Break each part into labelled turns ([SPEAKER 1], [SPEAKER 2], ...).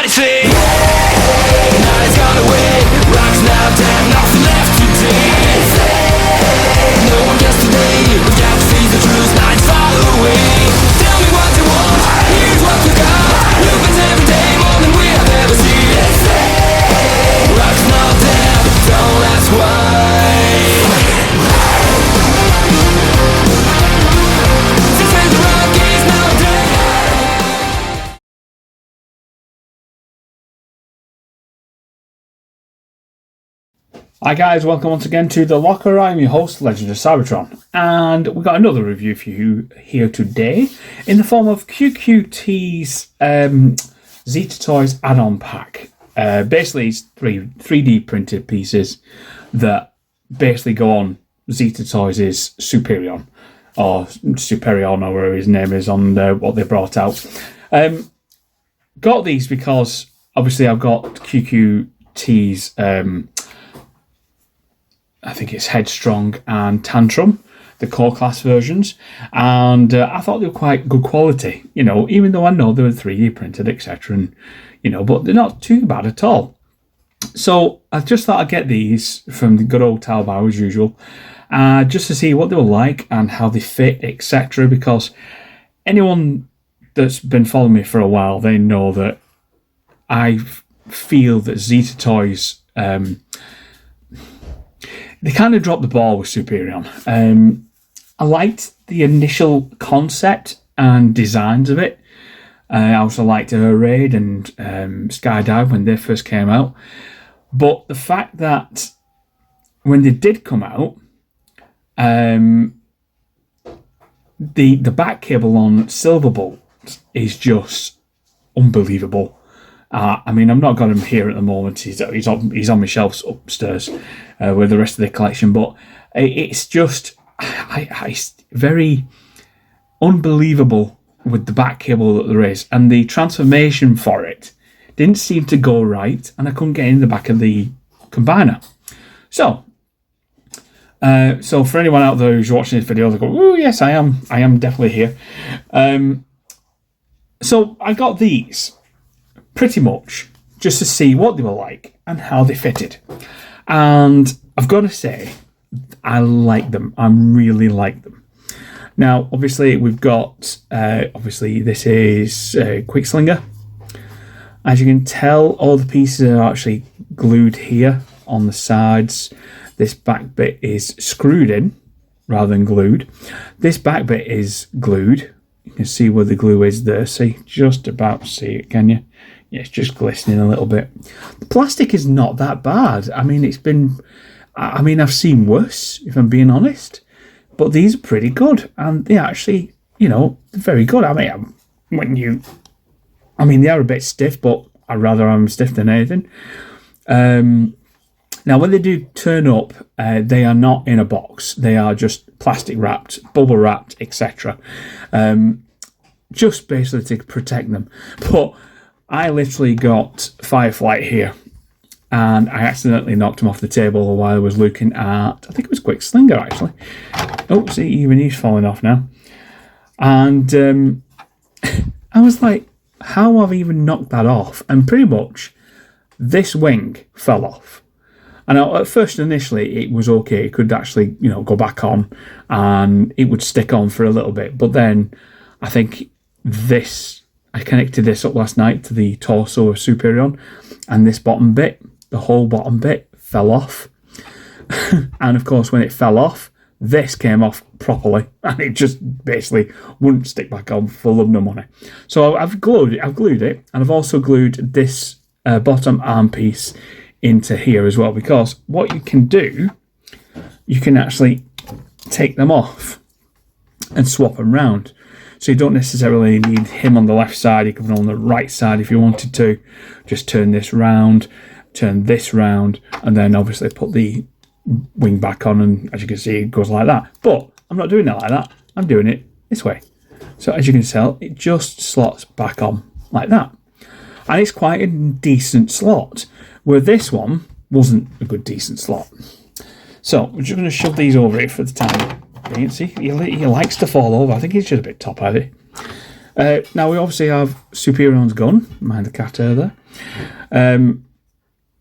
[SPEAKER 1] see. Night's gone away, rocks now dead, nothing left to do. No one gets today, we've got to see the truth, night's far away. Tell me what you want, here's what you got. Lupins every day, more than we have ever seen. Rocks now dead, don't ask why. Since when the rock is now dead.
[SPEAKER 2] Hi guys, welcome once again to the Locr. I'm your host, Legend of Cybertron, and we've got another review for you here today in the form of QQT's Zeta Toys add-on pack. Basically, it's 3D printed pieces that basically go on Zeta Toys' Superion, or whatever his name is on what they brought out. Got these because obviously I've got QQT's I think it's Headstrong and Tantrum, the core class versions, and I thought they were quite good quality, you know, even though I know they were 3D printed, etc., and you know, but they're not too bad at all. So I just thought I'd get these from the good old Taobao as usual, just to see what they were like and how they fit, etc., because anyone that's been following me for a while, they know that I feel that Zeta Toys, they kind of dropped the ball with Superion. I liked the initial concept and designs of it. I also liked Raid and Skydive when they first came out. But the fact that when they did come out, the back cable on Silverbolt is just unbelievable. I mean, I've not got him here at the moment. He's on my shelves upstairs with the rest of the collection. But it's just very unbelievable with the back cable that there is, and the transformation for it didn't seem to go right, and I couldn't get in the back of the combiner. So for anyone out there who's watching this video, they go, "Oh yes, I am definitely here." So I got these. Pretty much just to see what they were like and how they fitted. And I've got to say, I like them. I really like them. Now, obviously, we've got, this is Quickslinger. As you can tell, all the pieces are actually glued here on the sides. This back bit is screwed in rather than glued. This back bit is glued. You can see where the glue is there. See, just about see it, can you? Yeah, it's just glistening a little bit. The plastic is not that bad. I mean, I've seen worse, if I'm being honest. But these are pretty good. And they actually, you know, very good. I mean, they are a bit stiff, but I'd rather have them stiff than anything. Now, when they do turn up, they are not in a box. They are just plastic wrapped, bubble wrapped, etc. Just basically to protect them. But I literally got Fireflight here, and I accidentally knocked him off the table while I was looking at, I think it was Quickslinger actually. Oh, see, even he's falling off now. And I was like, how have I even knocked that off? And pretty much this wing fell off. And at first, initially, it was okay. It could actually, you know, go back on, and it would stick on for a little bit. But then I think I connected this up last night to the torso of Superion, and this bottom bit, the whole bottom bit, fell off. And of course, when it fell off, this came off properly, and it just basically wouldn't stick back on for love nor money. So I've glued it, and I've also glued this bottom arm piece into here as well, because what you can do, you can actually take them off and swap them round. So you don't necessarily need him on the left side. You can put him on the right side if you wanted to. Just turn this round, turn this round, and then obviously put the wing back on, and as you can see, it goes like that. But I'm not doing it like that. I'm doing it this way. So as you can tell, it just slots back on like that. And it's quite a decent slot, where this one wasn't a good decent slot. So we're just going to shove these over here for the time being. See, he likes to fall over. I think he's just a bit top heavy. Now we obviously have Superion's gun, behind the cat there.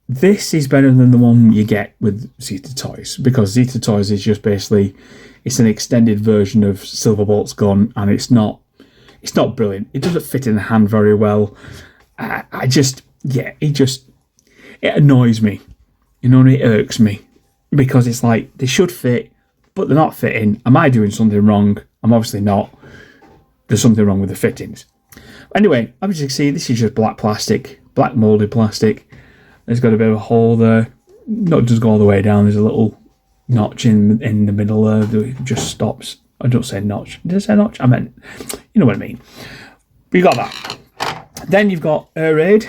[SPEAKER 2] This is better than the one you get with Zeta Toys, because Zeta Toys is just basically, it's an extended version of Silverbolt's gun, and it's not brilliant. It doesn't fit in the hand very well. It annoys me. You know, it irks me, because it's like, they should fit, but they're not fitting. Am I doing something wrong? I'm obviously not. There's something wrong with the fittings. Anyway, as you can see, this is just black plastic, black moulded plastic. There's got a bit of a hole there. Not just go all the way down. There's a little notch in the middle there that just stops. I don't say notch. Did I say notch? I meant, you know what I mean. But you got that. Then you've got air raid,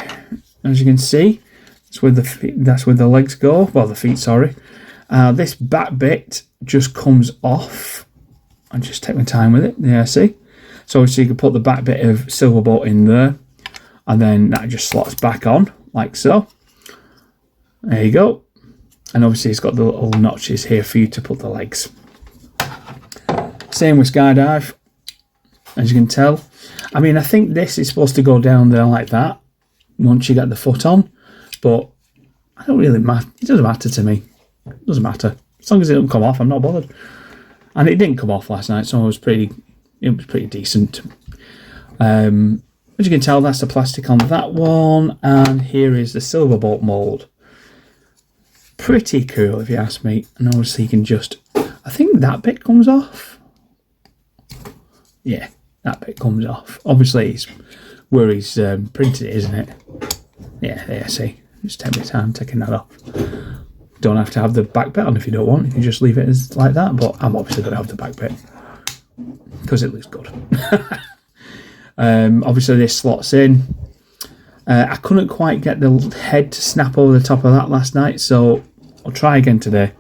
[SPEAKER 2] as you can see. That's where the legs go. Well, the feet, sorry. This back bit just comes off. I just take my time with it. Yeah, see? So you can put the back bit of Silverbolt in there, and then that just slots back on, like so. There you go. And obviously it's got the little notches here for you to put the legs. Same with Skydive, as you can tell. I mean, I think this is supposed to go down there like that, once you get the foot on, but I don't really matter. It doesn't matter to me. It doesn't matter. As long as it doesn't come off, I'm not bothered. And it didn't come off last night, so it was pretty decent. As you can tell, that's the plastic on that one, and here is the Silverbolt mould. Pretty cool, if you ask me. And obviously you can just, I think that bit comes off. Yeah, that bit comes off. Obviously it's where he's printed it, isn't it? Yeah, there, see. Just take my time taking that off. Don't have to have the back bit on if you don't want. You can just leave it as like that, but I'm obviously going to have the back bit because it looks good. Obviously this slots in. I couldn't quite get the head to snap over the top of that last night, so I'll try again today.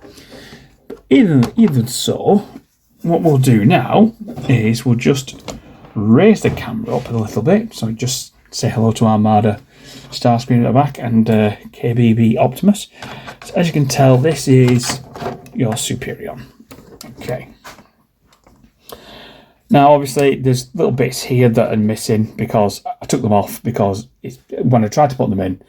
[SPEAKER 2] But even so, what we'll do now is we'll just raise the camera up a little bit, so just say hello to Armada Starscream at the back and KBB Optimus. So as you can tell, this is your Superion. Okay. Now, obviously, there's little bits here that are missing because I took them off because when I tried to put them in,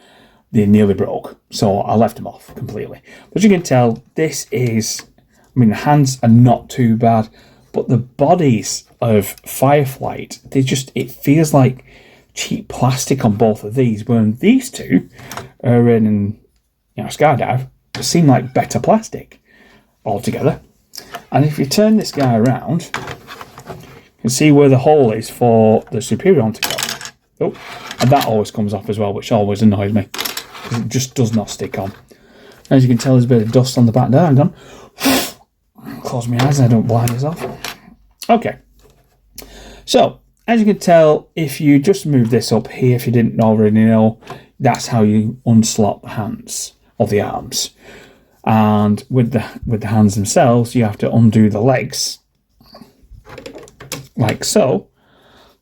[SPEAKER 2] they nearly broke. So I left them off completely. But you can tell, this is, I mean, the hands are not too bad, but the bodies of Fireflight, it feels like cheap plastic on both of these, when these two are in, Skydive, seem like better plastic altogether. And if you turn this guy around, you can see where the hole is for the Superion to go. Oh, and that always comes off as well, which always annoys me, because it just does not stick on. As you can tell, there's a bit of dust on the back there. I'm gone. Close my eyes and I don't blind myself. Okay. So, as you can tell, if you just move this up here, if you didn't already know, that's how you unslot the hands or the arms. And with the hands themselves, you have to undo the legs, like so,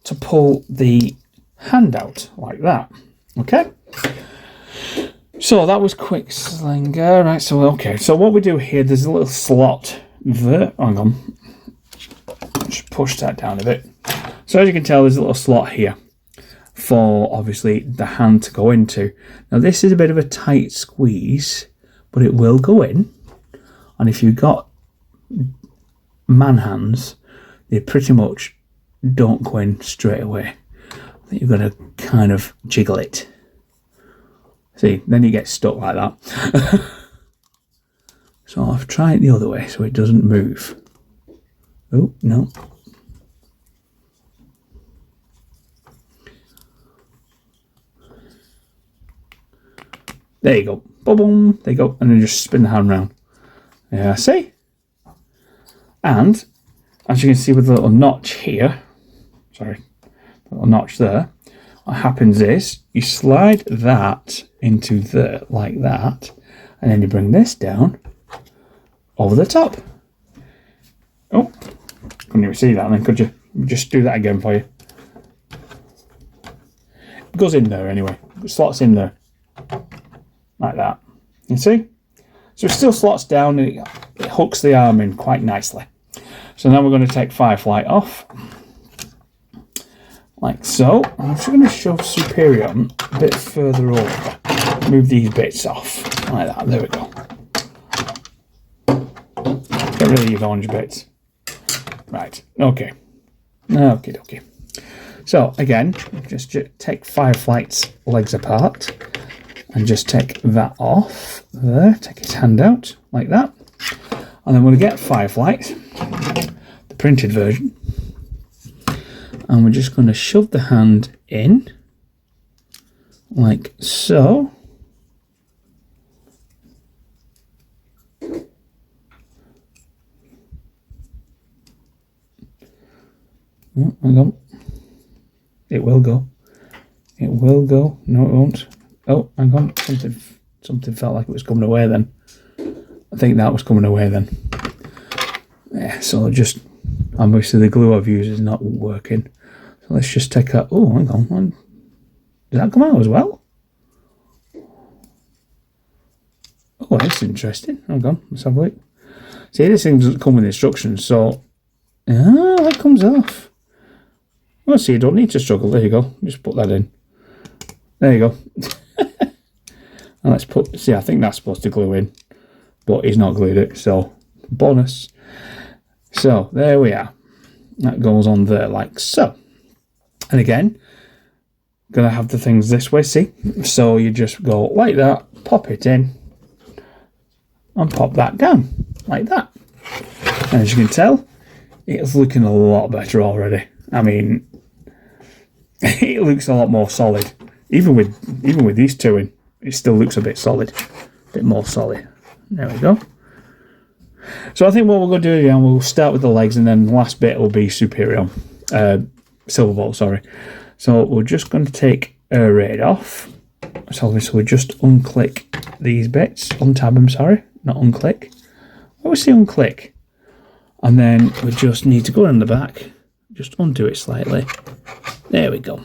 [SPEAKER 2] to pull the hand out like that. Okay? So that was quick slinger, right? So okay, so what we do here, there's a little slot there. Hang on, just push that down a bit. So as you can tell, there's a little slot here for obviously the hand to go into. Now this is a bit of a tight squeeze, but it will go in. And if you've got man hands, they pretty much don't go in straight away. I think you've got to kind of jiggle it. See, then you get stuck like that. So I've tried it the other way so it doesn't move. Oh, no. There you go. Boom, boom. There you go. And then just spin the hand round. Yeah, see? And as you can see with the little notch here, sorry, the little notch there, what happens is you slide that into there like that, and then you bring this down over the top. Oh, couldn't even see that then, could you? Just do that again for you. It goes in there anyway. It slots in there. Like that. You see? So it still slots down and it hooks the arm in quite nicely. So now we're going to take Fireflight off. like so. I'm just going to shove Superion a bit further over. Move these bits off, like that. There we go. Get rid of these orange bits. Right, okay. Okay. So, again, just take Fireflight's legs apart and just take that off there. Take his hand out, like that. And then we're going to get Fireflight, the printed version, and we're just going to shove the hand in, like so. Oh, hang on. It will go. It will go. No, it won't. Oh, hang on. Something felt like it was coming away then. I think that was coming away then. Yeah, so just... Obviously the glue I've used is not working. So let's just take that... Oh, hang on. Did that come out as well? Oh, that's interesting. Hang on. Let's have a look. See, this thing doesn't come with instructions, so... Ah, that comes off. Well, see, you don't need to struggle. There you go. Just put that in. There you go. And let's put... See, I think that's supposed to glue in. But he's not glued it, so... Bonus. So, there we are. That goes on there like so. And again, gonna have the things this way, see? So you just go like that, pop it in, and pop that down. Like that. And as you can tell, it's looking a lot better already. I mean... It looks a lot more solid. Even with these two in, it still looks a bit solid. A bit more solid. There we go. So I think what we're going to do again, we'll start with the legs and then the last bit will be Superion. Silverbolt, sorry. So we're just going to take air raid off. So we just unclick these bits. Untab them, sorry. Not unclick. I always say unclick. And then we just need to go in the back. Just undo it slightly. There we go.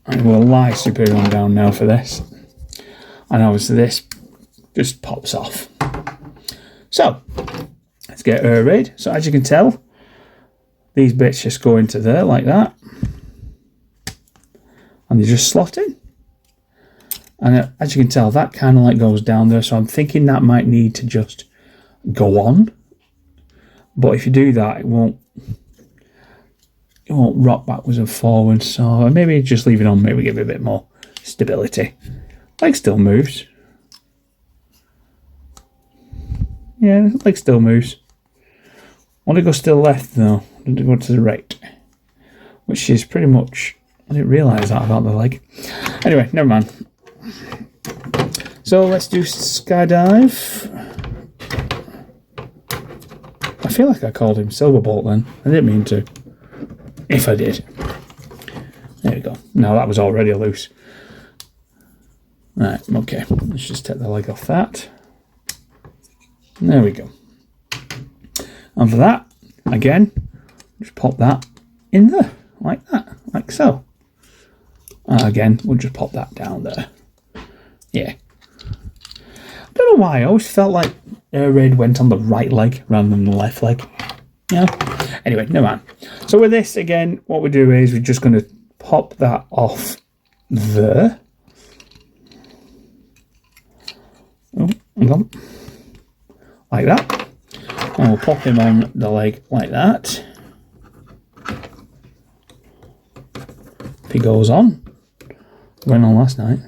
[SPEAKER 2] And we'll lie Superion down now for this. And obviously this just pops off. So, let's get air raid. So as you can tell, these bits just go into there like that. And they just slot in. And as you can tell, that kind of like goes down there. So I'm thinking that might need to just go on. But if you do that, it won't rock backwards and forwards, so maybe just leave it on, maybe give it a bit more stability. Leg still moves. Yeah, leg still moves. Want to go still left though, want to go to the right. Which is pretty much, I didn't realise that about the leg. Anyway, never mind. So let's do skydive. I feel like I called him Silverbolt then. I didn't mean to. If I did. There we go. No, that was already loose. Right, okay. Let's just take the leg off that. There we go. And for that, again, just pop that in there. Like that. Like so. And again, we'll just pop that down there. Yeah. I don't know why. I always felt like air raid went on the right leg rather than the left leg. Yeah. Anyway, never mind. So with this, again, what we do is we're just going to pop that off there. Oh, hang on. Like that. And we'll pop him on the leg like that. If he goes on. Went on last night.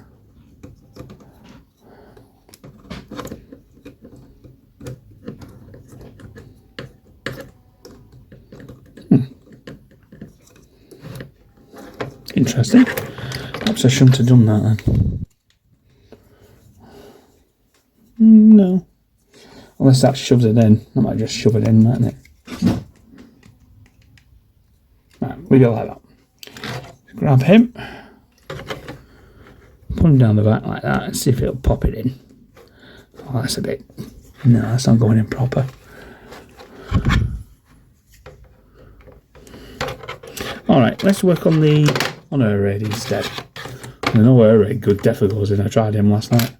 [SPEAKER 2] Interesting. Perhaps I shouldn't have done that then. No. Unless that shoves it in. I might just shove it in, mightn't it? Right, leave it like that. Grab him. Put him down the back like that and see if it'll pop it in. Oh, that's a bit... No, that's not going in proper. Alright, let's work on air raid instead. I know air raid good definitely goes in. I tried him last night.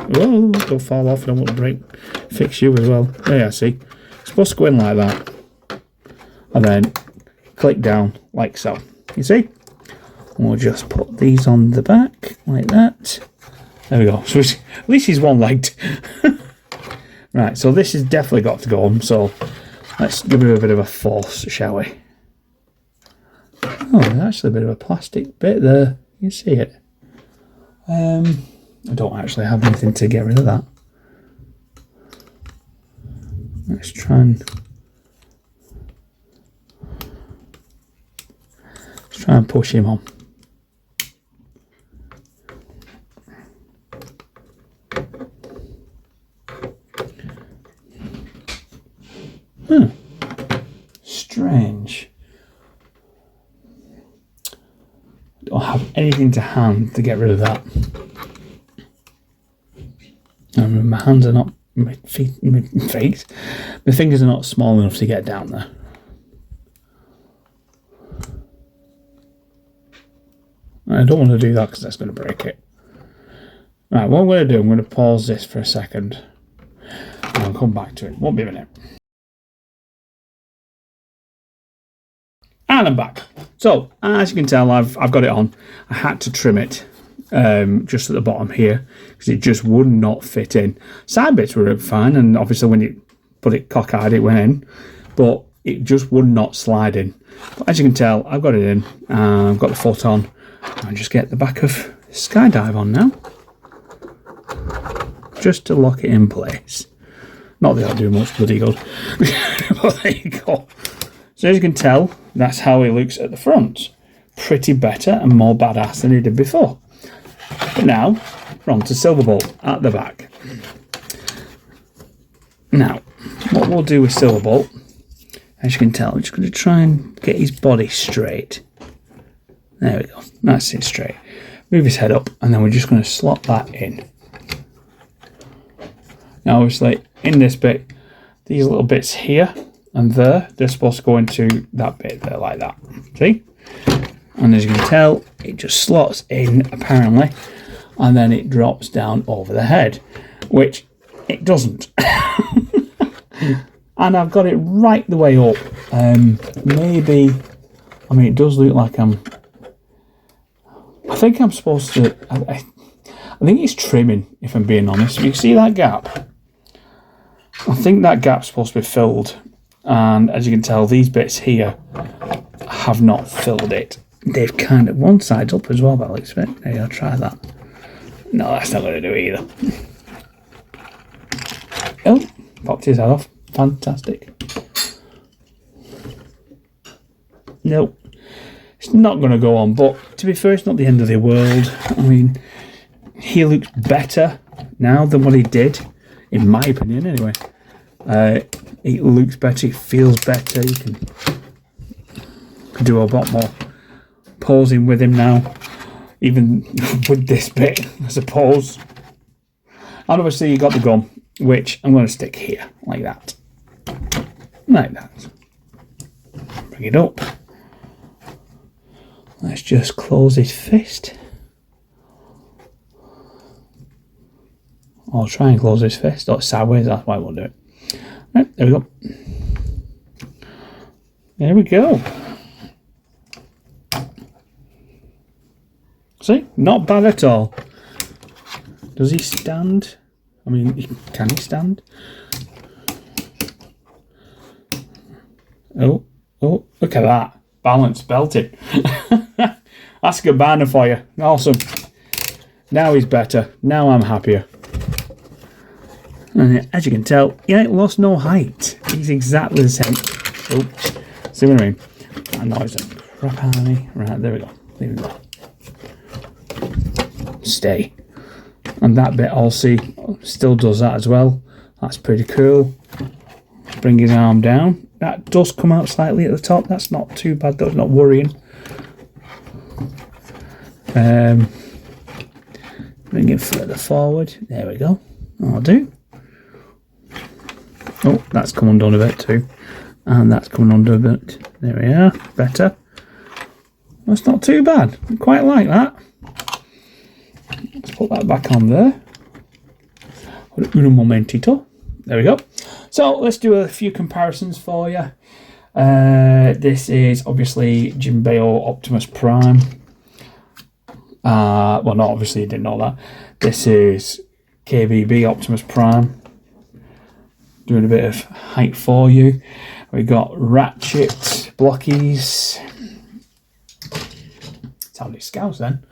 [SPEAKER 2] Whoa, don't fall off, I don't want to fix you as well. There, I see. It's supposed to go in like that. And then click down like so. You see? We'll just put these on the back like that. There we go. So at least he's one-legged. Right, so this has definitely got to go on. So let's give it a bit of a force, shall we? Oh, there's actually a bit of a plastic bit there. You see it? I don't actually have anything to get rid of that. Let's try and push him on. Strange. Don't have anything to hand to get rid of that. And my hands are not, my fingers are not small enough to get down there. I don't want to do that because that's going to break it. Right, what I'm going to do, I'm going to pause this for a second. And I'll come back to it. Won't be a minute. And I'm back. So, as you can tell, I've got it on. I had to trim it just at the bottom here because it just would not fit in. Side bits were fine, and obviously when you put it cockeyed, it went in, but it just would not slide in. But as you can tell, I've got it in. I've got the foot on. I'll just get the back of Skydive on now, just to lock it in place. Not that I'll do much bloody good, but there you go. So as you can tell, that's how it looks at the front. Pretty better and more badass than it did before. But now, we're on to Silverbolt at the back. Now, what we'll do with Silverbolt, as you can tell, I'm just going to try and get his body straight. There we go, that's it straight. Move his head up, and then we're just going to slot that in. Now obviously, in this bit, these little bits here and there, they're supposed to go into that bit there like that. See? And as you can tell, it just slots in apparently, and then it drops down over the head, which it doesn't. And I've got it right the way up. Maybe, I mean, it does look like I think I'm supposed to, I think it's trimming, if I'm being honest. You see that gap? I think that gap's supposed to be filled. And as you can tell, these bits here have not filled it. They've kind of, one side's up as well, by the looks of it. Maybe I'll try that. No, that's not going to do it either. Oh, popped his head off. Fantastic. Nope. It's not going to go on, but to be fair, it's not the end of the world. I mean, he looks better now than what he did, in my opinion, anyway. It looks better, it feels better. You can do a lot more posing with him now, even with this bit, I suppose. And obviously, you got the gun, which I'm going to stick here, like that. Like that. Bring it up. Let's just close his fist. I'll try and close his fist. Oh, it's sideways, that's why I won't do it. Right, there we go. There we go. See? Not bad at all. Does he stand? I mean, can he stand? Oh, look at that. Balance belted. That's a good banner for you. Awesome. Now he's better. Now I'm happier. And as you can tell, he ain't lost no height. He's exactly the same. Oh, see what I mean? That noise a crap out of me. Right, there we go. Leave it there. Stay. And that bit also still does that as well. That's pretty cool. Bring his arm down. That does come out slightly at the top. That's not too bad. That's not worrying. Bring it further forward. There we go. That'll do. Oh, that's come undone a bit too. And that's coming under a bit. There we are. Better. That's not too bad. I quite like that. Let's put that back on there. Un momentito. There we go. So let's do a few comparisons for you. This is obviously Jinbei Optimus Prime. Well, not obviously, you didn't know that. This is KBB Optimus Prime. Doing a bit of height for you. We got Ratchet Blockies. That's how many scouts then.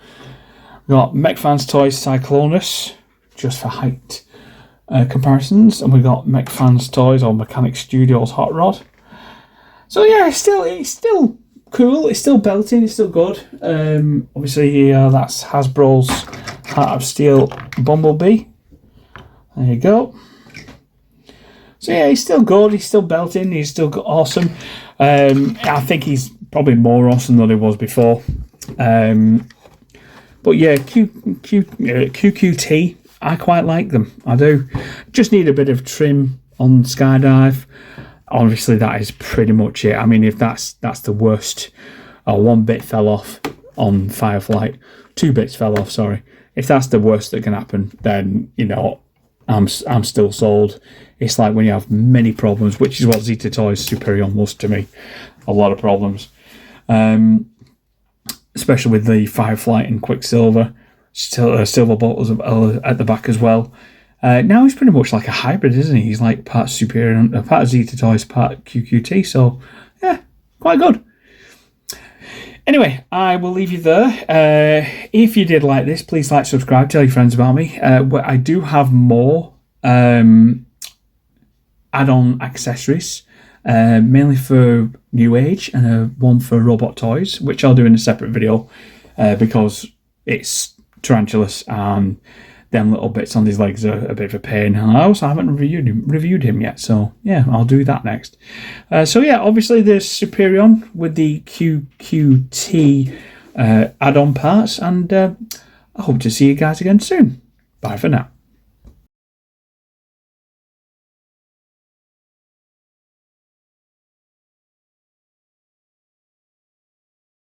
[SPEAKER 2] We got MechFans Toys Cyclonus, just for height comparisons, and we got MechFans Toys or Mechanic Studios Hot Rod. So yeah, it's still cool. It's still belting. It's still good. Obviously, that's Hasbro's Heart of Steel Bumblebee. There you go. So yeah, he's still good. He's still belting. He's still awesome. I think he's probably more awesome than he was before. But yeah, QQT, I quite like them. I do. Just need a bit of trim on Skydive. Obviously, that is pretty much it. I mean, if that's the worst, 1 bit fell off on Fireflight, 2 bits fell off. Sorry. If that's the worst that can happen, then you know I'm still sold. It's like when you have many problems, which is what Zeta Toys Superion was to me. A lot of problems. Especially with the Fireflight and Quicksilver. Silver bottles at the back as well. Now he's pretty much like a hybrid, isn't he? He's like part Superion, part Zeta Toys, part QQT. So, yeah, quite good. Anyway, I will leave you there. If you did like this, please like, subscribe, tell your friends about me. I do have more add-on accessories, mainly for New Age and one for robot toys, which I'll do in a separate video because it's Tarantulas and them little bits on his legs are a bit of a pain. And I also haven't reviewed him yet, so yeah, I'll do that next. So yeah, obviously there's Superion with the QQT add-on parts, and I hope to see you guys again soon. Bye for now.